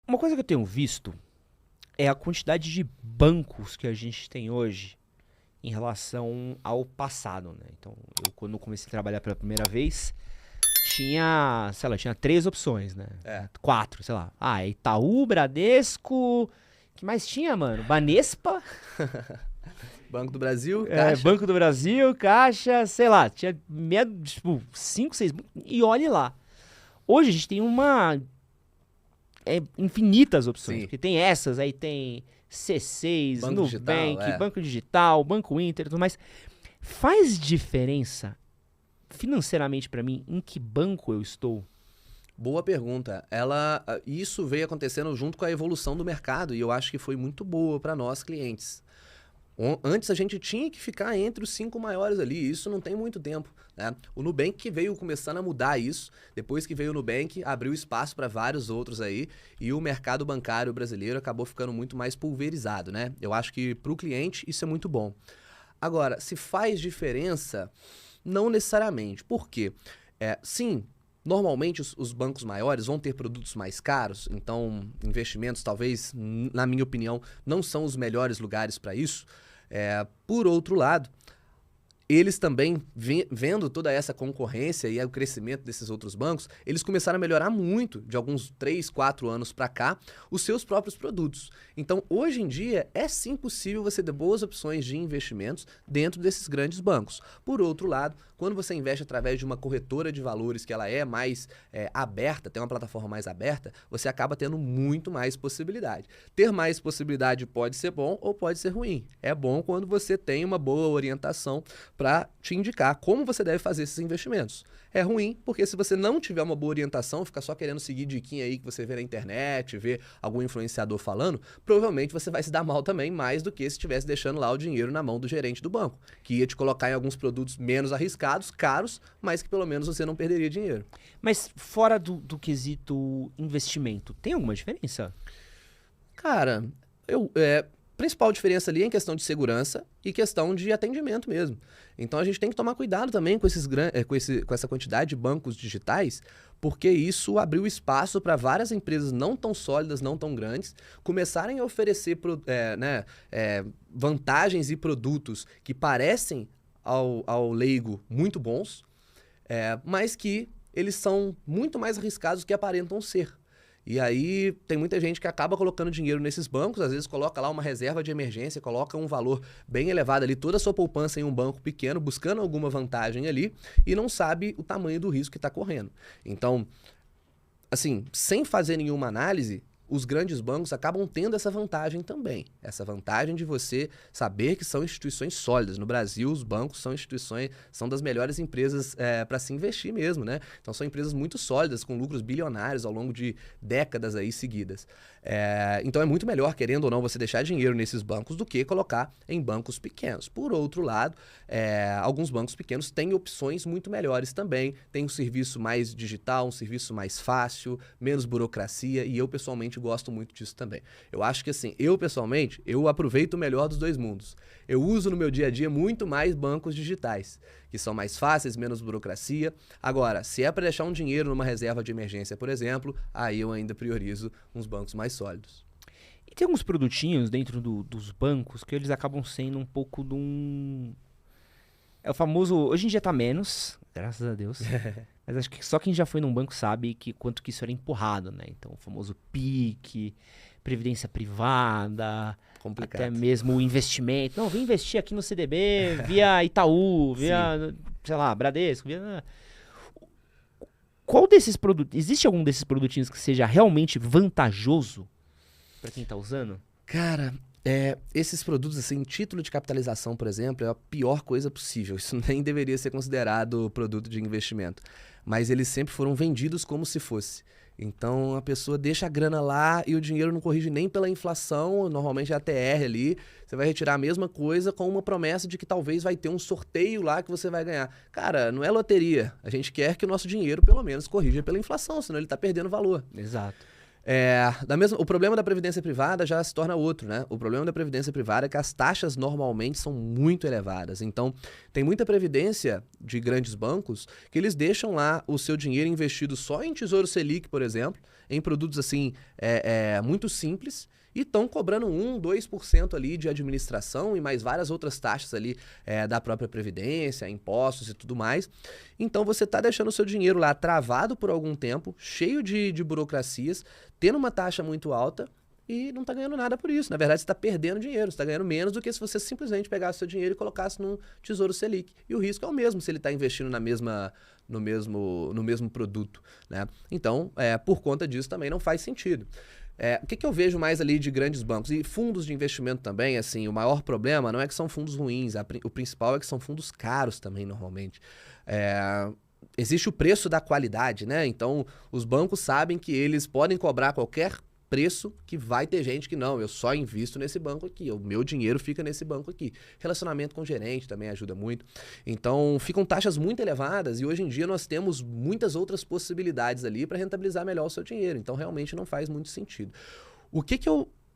Uma coisa que eu tenho visto é a quantidade de bancos que a gente tem hoje em relação ao passado, né? Então, eu quando comecei a trabalhar pela primeira vez, tinha, sei lá, tinha 3 opções, né? É. 4, sei lá. Ah, Itaú, Bradesco, que mais tinha, mano? Banespa, Banco do Brasil, Caixa. Banco do Brasil, Caixa, sei lá, tinha tipo 5, 6, e olhe lá. Hoje a gente tem infinitas opções, Sim. porque tem essas, aí tem C6, Banco digital, Nubank, Banco Digital, Banco Inter e tudo mais. Faz diferença financeiramente pra mim em que banco eu estou? Boa pergunta. Isso veio acontecendo junto com a evolução do mercado e eu acho que foi muito boa para nós clientes. Antes a gente tinha que ficar entre os 5 maiores ali, isso não tem muito tempo, né? O Nubank que veio começando a mudar isso, depois que veio o Nubank, abriu espaço para vários outros aí, e o mercado bancário brasileiro acabou ficando muito mais pulverizado, né? Eu acho que para o cliente isso é muito bom. Agora, se faz diferença, não necessariamente. Por quê? Sim, normalmente os bancos maiores vão ter produtos mais caros, então investimentos talvez, na minha opinião, não são os melhores lugares para isso. Por outro lado, eles também, vendo toda essa concorrência e o crescimento desses outros bancos, eles começaram a melhorar muito, de alguns 3, 4 anos para cá, os seus próprios produtos. Então, hoje em dia, é sim possível você ter boas opções de investimentos dentro desses grandes bancos. Por outro lado, quando você investe através de uma corretora de valores que ela é mais aberta, tem uma plataforma mais aberta, você acaba tendo muito mais possibilidade. Ter mais possibilidade pode ser bom ou pode ser ruim. É bom quando você tem uma boa orientação para te indicar como você deve fazer esses investimentos. É ruim porque se você não tiver uma boa orientação, ficar só querendo seguir diquinha aí que você vê na internet, vê algum influenciador falando, provavelmente você vai se dar mal também, mais do que se estivesse deixando lá o dinheiro na mão do gerente do banco, que ia te colocar em alguns produtos menos arriscados, caros, mas que pelo menos você não perderia dinheiro. Mas fora do quesito investimento, tem alguma diferença? Cara, principal diferença ali é em questão de segurança e questão de atendimento mesmo. Então a gente tem que tomar cuidado também com com essa quantidade de bancos digitais, porque isso abriu espaço para várias empresas não tão sólidas, não tão grandes, começarem a oferecer vantagens e produtos que parecem ao leigo muito bons, mas que eles são muito mais arriscados do que aparentam ser. E aí tem muita gente que acaba colocando dinheiro nesses bancos, às vezes coloca lá uma reserva de emergência, coloca um valor bem elevado ali, toda a sua poupança em um banco pequeno, buscando alguma vantagem ali, e não sabe o tamanho do risco que está correndo. Então, assim, sem fazer nenhuma análise, os grandes bancos acabam tendo essa vantagem também. Essa vantagem de você saber que são instituições sólidas. No Brasil, os bancos são instituições, são das melhores empresas para se investir mesmo, né? Então são empresas muito sólidas, com lucros bilionários ao longo de décadas aí seguidas. Então é muito melhor, querendo ou não, você deixar dinheiro nesses bancos do que colocar em bancos pequenos. Por outro lado, alguns bancos pequenos têm opções muito melhores também. Tem um serviço mais digital, um serviço mais fácil, menos burocracia, e eu pessoalmente gosto muito disso também. Eu acho que assim, pessoalmente, eu aproveito o melhor dos dois mundos. Eu uso no meu dia a dia muito mais bancos digitais, que são mais fáceis, menos burocracia. Agora, se é para deixar um dinheiro numa reserva de emergência, por exemplo, aí eu ainda priorizo uns bancos mais sólidos. E tem alguns produtinhos dentro dos bancos que eles acabam sendo um pouco de um... É o famoso... Hoje em dia tá menos, graças a Deus. Mas acho que só quem já foi num banco sabe quanto que isso era empurrado, né? Então, o famoso PIC, previdência privada, Complicado. até mesmo o investimento. Não, vim investir aqui no CDB via Itaú, via, sei lá, Bradesco, via... Qual desses produtos... Existe algum desses produtinhos que seja realmente vantajoso para quem tá usando? Cara, esses produtos, assim, título de capitalização, por exemplo, é a pior coisa possível. Isso nem deveria ser considerado produto de investimento. Mas eles sempre foram vendidos como se fosse. Então, a pessoa deixa a grana lá e o dinheiro não corrige nem pela inflação, normalmente é a TR ali. Você vai retirar a mesma coisa com uma promessa de que talvez vai ter um sorteio lá que você vai ganhar. Cara, não é loteria. A gente quer que o nosso dinheiro, pelo menos, corrija pela inflação, senão ele está perdendo valor. Exato. O problema da previdência privada já se torna outro, né? O problema da previdência privada é que as taxas normalmente são muito elevadas. Então, tem muita previdência de grandes bancos que eles deixam lá o seu dinheiro investido só em Tesouro Selic, por exemplo. em produtos assim muito simples e estão cobrando 1, 2% ali de administração e mais várias outras taxas ali da própria Previdência, impostos e tudo mais. Então você está deixando o seu dinheiro lá travado por algum tempo, cheio de burocracias, tendo uma taxa muito alta e não está ganhando nada por isso. Na verdade, você está perdendo dinheiro, você está ganhando menos do que se você simplesmente pegasse seu dinheiro e colocasse num Tesouro Selic. E o risco é o mesmo se ele está investindo no mesmo produto, né? Então, por conta disso também não faz sentido. O que eu vejo mais ali de grandes bancos? E fundos de investimento também, assim, o maior problema não é que são fundos ruins, o principal é que são fundos caros também, normalmente. Existe o preço da qualidade, né? Então, os bancos sabem que eles podem cobrar qualquer preço que vai ter gente que não, eu só invisto nesse banco aqui, o meu dinheiro fica nesse banco aqui. Relacionamento com o gerente também ajuda muito. Então, ficam taxas muito elevadas e hoje em dia nós temos muitas outras possibilidades ali para rentabilizar melhor o seu dinheiro. Então, realmente não faz muito sentido. O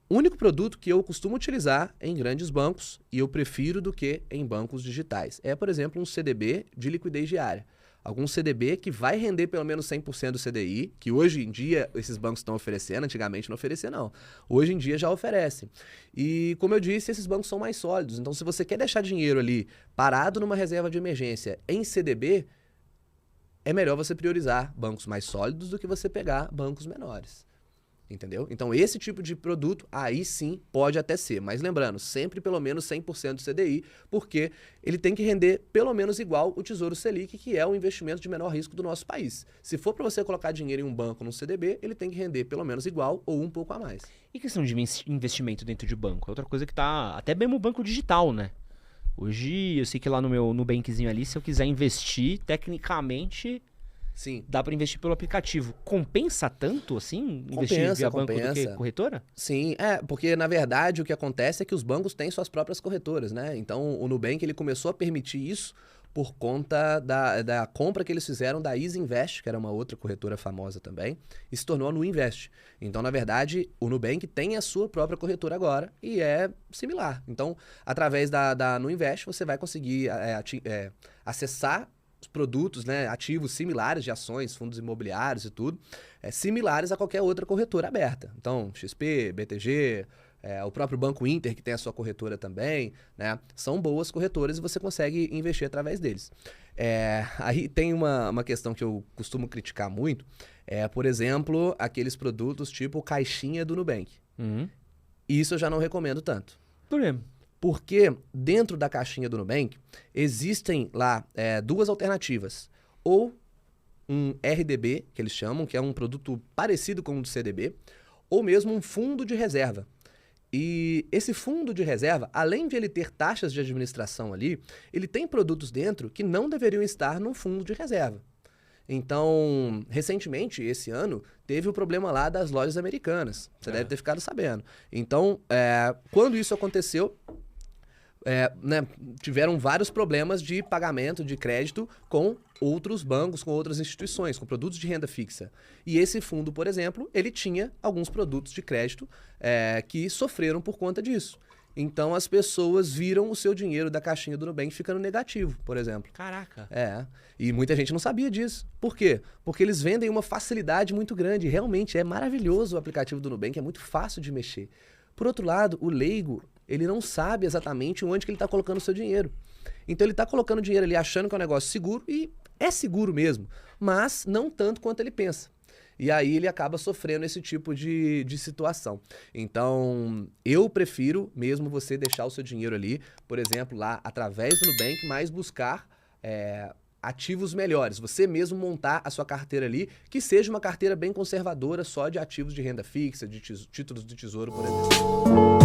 único produto que eu costumo utilizar em grandes bancos e eu prefiro do que em bancos digitais é, por exemplo, um CDB de liquidez diária. Algum CDB que vai render pelo menos 100% do CDI, que hoje em dia esses bancos estão oferecendo, antigamente não oferecia não. Hoje em dia já oferecem. E como eu disse, esses bancos são mais sólidos. Então se você quer deixar dinheiro ali parado numa reserva de emergência em CDB, é melhor você priorizar bancos mais sólidos do que você pegar bancos menores. Entendeu? Então, esse tipo de produto, aí sim, pode até ser. Mas lembrando, sempre pelo menos 100% do CDI, porque ele tem que render pelo menos igual o Tesouro Selic, que é o investimento de menor risco do nosso país. Se for para você colocar dinheiro em um banco, num CDB, ele tem que render pelo menos igual ou um pouco a mais. E questão de investimento dentro de banco? É outra coisa que tá... Até mesmo o banco digital, né? Hoje, eu sei que lá no meu Nubankzinho ali, se eu quiser investir, tecnicamente... Sim. Dá para investir pelo aplicativo. Compensa tanto, assim, investir via banco do que corretora? Sim, porque na verdade o que acontece é que os bancos têm suas próprias corretoras, né? Então o Nubank ele começou a permitir isso por conta da compra que eles fizeram da Easy Invest, que era uma outra corretora famosa também, e se tornou a Nuinvest. Então, na verdade, o Nubank tem a sua própria corretora agora e é similar. Então, através da Nuinvest, você vai conseguir acessar os produtos, né, ativos similares de ações, fundos imobiliários e tudo, similares a qualquer outra corretora aberta. Então, XP, BTG, o próprio Banco Inter, que tem a sua corretora também, né, são boas corretoras e você consegue investir através deles. Aí tem uma questão que eu costumo criticar muito, por exemplo, aqueles produtos tipo caixinha do Nubank. Isso eu já não recomendo tanto. Por quê? Porque dentro da caixinha do Nubank existem lá duas alternativas. Ou um RDB, que eles chamam, que é um produto parecido com o do CDB, ou mesmo um fundo de reserva. E esse fundo de reserva, além de ele ter taxas de administração ali, ele tem produtos dentro que não deveriam estar num fundo de reserva. Então, recentemente, esse ano, teve o problema lá das lojas americanas. Você deve ter ficado sabendo. Então, quando isso aconteceu... tiveram vários problemas de pagamento de crédito com outros bancos, com outras instituições, com produtos de renda fixa. E esse fundo, por exemplo, ele tinha alguns produtos de crédito que sofreram por conta disso. Então as pessoas viram o seu dinheiro da caixinha do Nubank ficando negativo, por exemplo. Caraca. E muita gente não sabia disso. Por quê? Porque eles vendem uma facilidade muito grande. Realmente é maravilhoso o aplicativo do Nubank, é muito fácil de mexer. Por outro lado, o leigo, ele não sabe exatamente onde que ele está colocando o seu dinheiro. Então ele está colocando o dinheiro ali achando que é um negócio seguro e é seguro mesmo, mas não tanto quanto ele pensa. E aí ele acaba sofrendo esse tipo de situação. Então eu prefiro mesmo você deixar o seu dinheiro ali, por exemplo, lá através do Nubank, mas buscar ativos melhores. Você mesmo montar a sua carteira ali, que seja uma carteira bem conservadora só de ativos de renda fixa, de títulos de tesouro, por exemplo.